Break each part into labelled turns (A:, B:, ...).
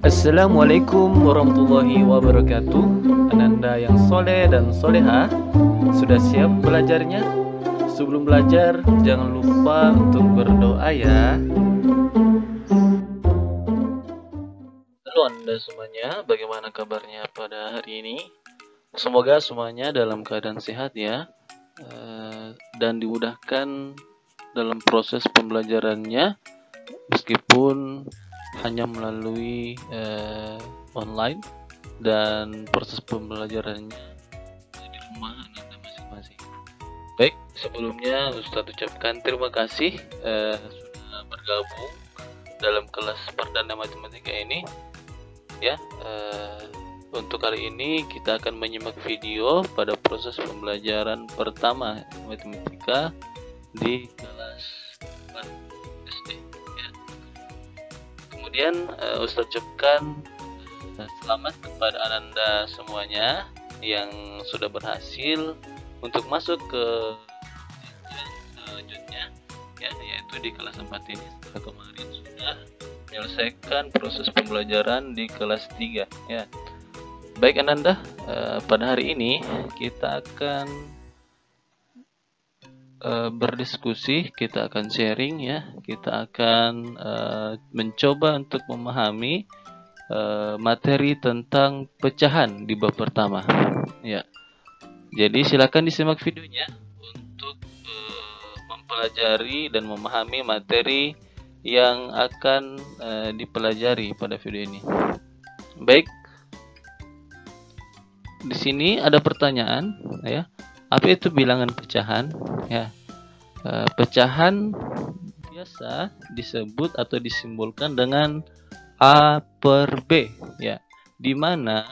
A: Assalamualaikum warahmatullahi wabarakatuh. Ananda yang soleh dan soleha, sudah siap belajarnya? Sebelum belajar, jangan lupa untuk berdoa ya. Halo Anda semuanya, bagaimana kabarnya pada hari ini? Semoga semuanya dalam keadaan sehat ya, dan dimudahkan dalam proses pembelajarannya, meskipun hanya melalui online dan proses pembelajarannya di rumah Anda masing-masing. Baik, sebelumnya Ustadz ucapkan terima kasih sudah bergabung dalam kelas perdana matematika ini ya. Untuk kali ini kita akan menyimak video pada proses pembelajaran pertama matematika di kelas 4 SD ya. Kemudian Ustadz ucapkan selamat kepada Ananda semuanya yang sudah berhasil untuk masuk ke jenjang selanjutnya ya, yaitu di kelas 4 ini setelah kemarin sudah menyelesaikan proses pembelajaran di kelas 3 ya. Baik Ananda, pada hari ini kita akan berdiskusi, kita akan sharing ya, kita akan mencoba untuk memahami materi tentang pecahan di bab pertama ya. Jadi silakan disimak videonya untuk mempelajari dan memahami materi yang akan dipelajari pada video ini. Baik, di sini ada pertanyaan ya, apa itu bilangan pecahan ya? Pecahan biasa disebut atau disimbolkan dengan A per B ya, di mana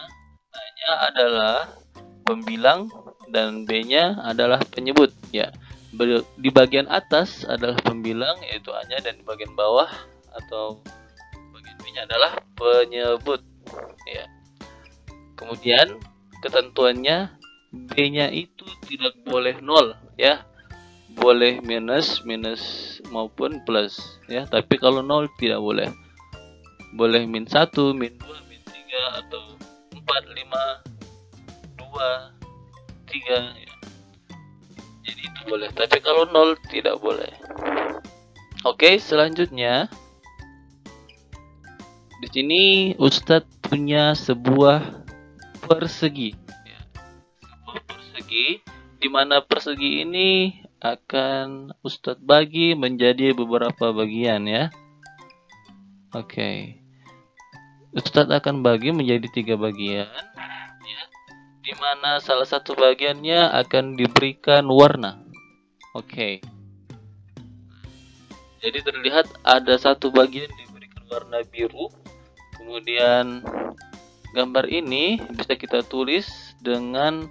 A: A-nya adalah pembilang dan B-nya adalah penyebut ya. Di bagian atas adalah pembilang yaitu A-nya, dan di bagian bawah atau bagian B-nya adalah penyebut ya. Kemudian ketentuannya, B-nya itu tidak boleh 0 ya, boleh minus maupun plus ya, tapi kalau 0 tidak boleh. Boleh min 1, min 2, min 3 atau 4, 5, 2, 3 ya. Jadi itu boleh, tapi kalau 0 tidak boleh. Oke, selanjutnya di sini Ustadz punya sebuah persegi ya. Sebuah persegi, di mana persegi ini akan Ustadz bagi menjadi beberapa bagian ya. Oke, Ustadz akan bagi menjadi 3 bagian ya, di mana salah satu bagiannya akan diberikan warna. Oke, jadi terlihat ada satu bagian diberikan warna biru. Kemudian gambar ini bisa kita tulis dengan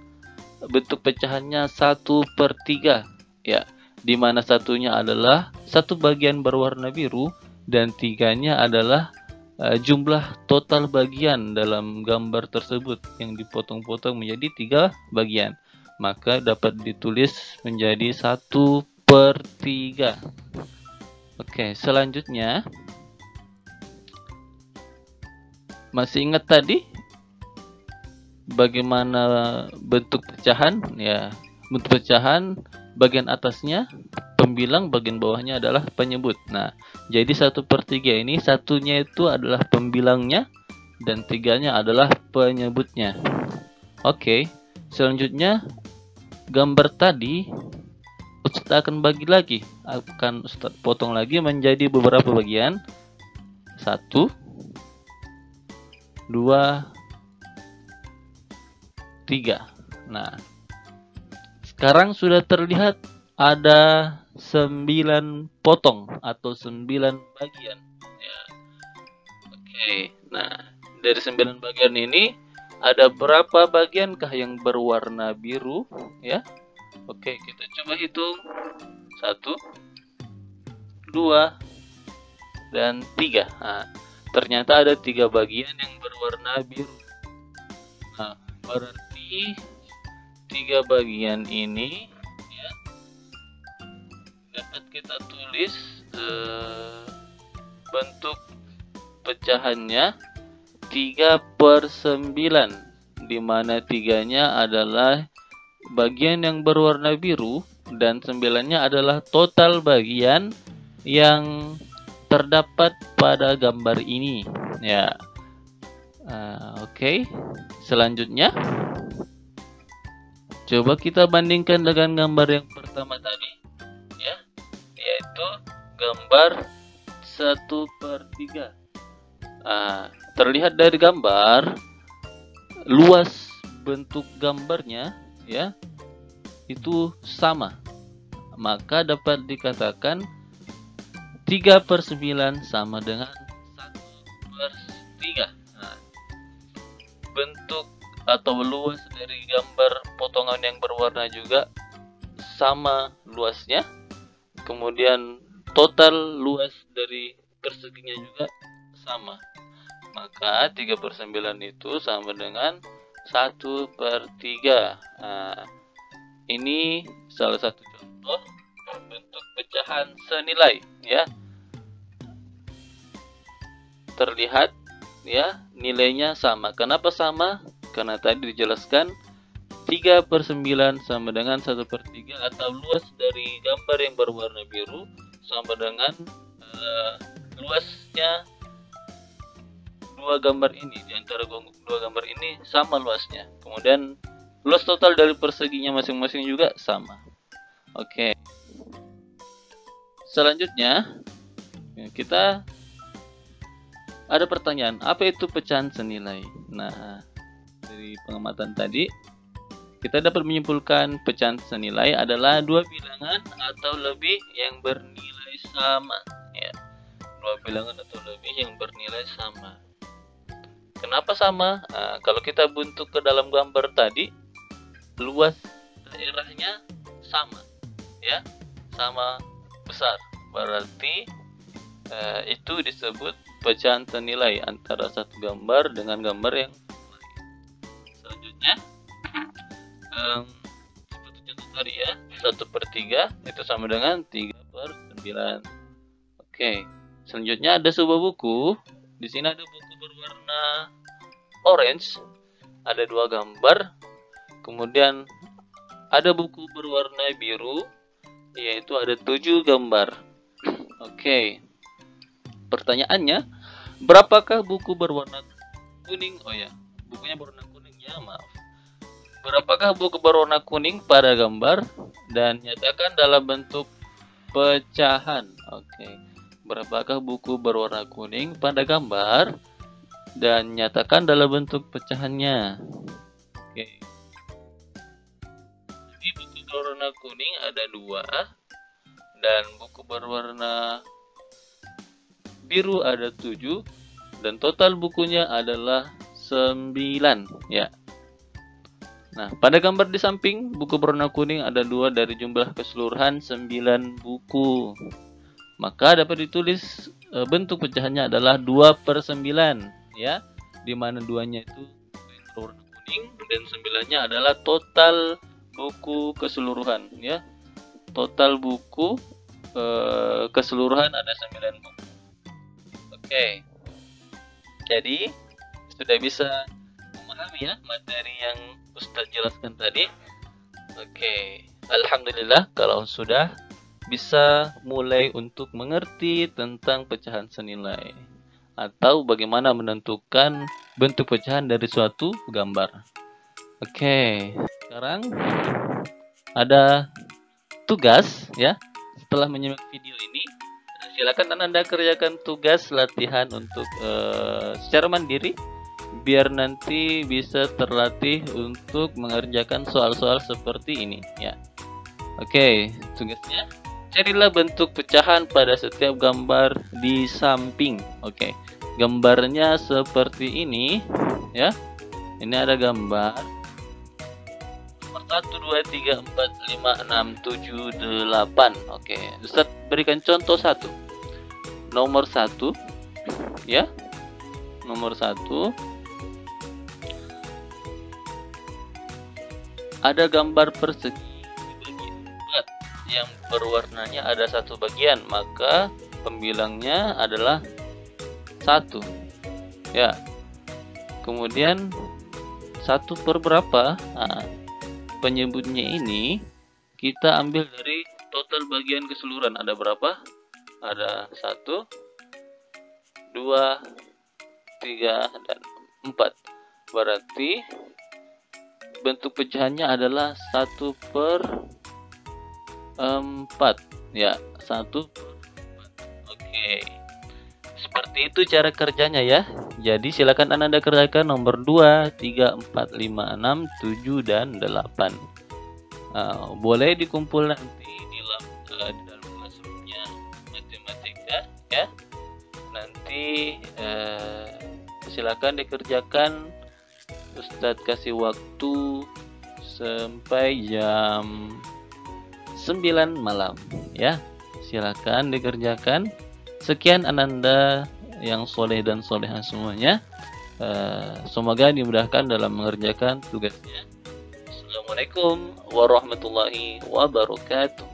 A: bentuk pecahannya 1/3 ya, di mana satunya adalah satu bagian berwarna biru dan 3-nya adalah jumlah total bagian dalam gambar tersebut yang dipotong-potong menjadi 3 bagian, maka dapat ditulis menjadi 1/3. Oke, selanjutnya masih ingat tadi bagaimana bentuk pecahan ya? Bentuk pecahan, bagian atasnya pembilang, bagian bawahnya adalah penyebut. Nah, jadi 1/3 ini, satunya itu adalah pembilangnya dan 3-nya adalah penyebutnya. Oke, selanjutnya gambar tadi Ustadz akan bagi lagi, akan Ustadz potong lagi menjadi beberapa bagian. 1, 2, 3. Nah, sekarang sudah terlihat ada 9 potong atau 9 bagian ya. Oke, nah dari 9 bagian ini ada berapa bagiankah yang berwarna biru ya? Oke, kita coba hitung. 1, 2, dan 3. Nah, ternyata ada 3 bagian yang berwarna biru. Nah, berarti 3 bagian ini ya dapat kita tulis bentuk pecahannya 3/9, di mana 3-nya adalah bagian yang berwarna biru dan 9-nya adalah total bagian yang terdapat pada gambar ini ya. Oke. Selanjutnya coba kita bandingkan dengan gambar yang pertama tadi ya, yaitu gambar 1/3. Terlihat dari gambar luas bentuk gambarnya ya itu sama, maka dapat dikatakan 3/9 sama dengan 1/3. Bentuk atau luas dari gambar potongan yang berwarna juga sama luasnya, kemudian total luas dari perseginya juga sama, maka 3/9 itu sama dengan 1/3. Ini salah satu contoh bentuk pecahan senilai ya. Terlihat ya nilainya sama. Kenapa sama? Karena tadi dijelaskan 3/9 sama dengan 1/3, atau luas dari gambar yang berwarna biru sama dengan luasnya dua gambar ini. Di antara dua gambar ini sama luasnya. Kemudian luas total dari perseginya masing-masing juga sama. Oke. Selanjutnya kita ada pertanyaan, apa itu pecahan senilai? Nah, dari pengamatan tadi kita dapat menyimpulkan pecahan senilai adalah dua bilangan atau lebih yang bernilai sama ya. Dua bilangan atau lebih yang bernilai sama. Kenapa sama? Kalau kita bentuk ke dalam gambar tadi, luas daerahnya sama ya, sama besar, berarti itu disebut pecahan senilai antara satu gambar dengan gambar yang lain. Selanjutnya seperti contoh tadi ya, 1/3 itu sama dengan 3/9. Oke, selanjutnya ada sebuah buku. Di sini ada buku berwarna orange, ada dua gambar. Kemudian ada buku berwarna biru, yaitu ada 7 gambar. Oke. Pertanyaannya, berapakah buku berwarna kuning? Oh ya, bukunya berwarna kuning ya, maaf. Berapakah buku berwarna kuning pada gambar dan nyatakan dalam bentuk pecahan? Oke. Berapakah buku berwarna kuning pada gambar dan nyatakan dalam bentuk pecahannya? Oke. Jadi buku berwarna kuning ada 2 dan buku berwarna biru ada 7 dan total bukunya adalah 9 ya. Nah, pada gambar di samping buku berwarna kuning ada 2 dari jumlah keseluruhan 9 buku. Maka dapat ditulis bentuk pecahannya adalah 2/9 ya, di mana 2-nya itu berwarna kuning dan 9-nya adalah total buku keseluruhan ya. Total buku keseluruhan ada 9 buku. Oke. Jadi sudah bisa memahami ya materi yang Ustadz jelaskan tadi. Oke. Alhamdulillah kalau sudah bisa mulai untuk mengerti tentang pecahan senilai atau bagaimana menentukan bentuk pecahan dari suatu gambar. Oke, sekarang ada tugas ya. Setelah menyimak video ini, silakan Anda kerjakan tugas latihan untuk secara mandiri biar nanti bisa terlatih untuk mengerjakan soal-soal seperti ini ya. Oke, tugasnya carilah bentuk pecahan pada setiap gambar di samping. Oke. Gambarnya seperti ini ya. Ini ada gambar nomor 1 2 3 4 5 6 7 8. Oke, Ustaz berikan contoh 1. Nomor 1 ya. Nomor 1 ada gambar persegi yang berwarnanya ada 1 bagian, maka pembilangnya adalah 1 ya. Kemudian 1 per berapa? Nah, penyebutnya ini kita ambil dari total bagian keseluruhan. Ada berapa? Ada 1, 2, 3, dan 4. Berarti bentuk pecahannya adalah 1 per 4. Ya, 1 per 4. Oke. Seperti itu cara kerjanya ya. Jadi silakan Anda kerjakan nomor 2, 3, 4, 5, 6, 7, dan 8. Boleh dikumpul nanti di dalam classroomnya matematika ya. Nanti silakan dikerjakan. Ustadz kasih waktu sampai jam 9 malam ya. Silakan dikerjakan. Sekian Ananda yang soleh dan soleha semuanya. Semoga dimudahkan dalam mengerjakan tugasnya. Assalamualaikum warahmatullahi wabarakatuh.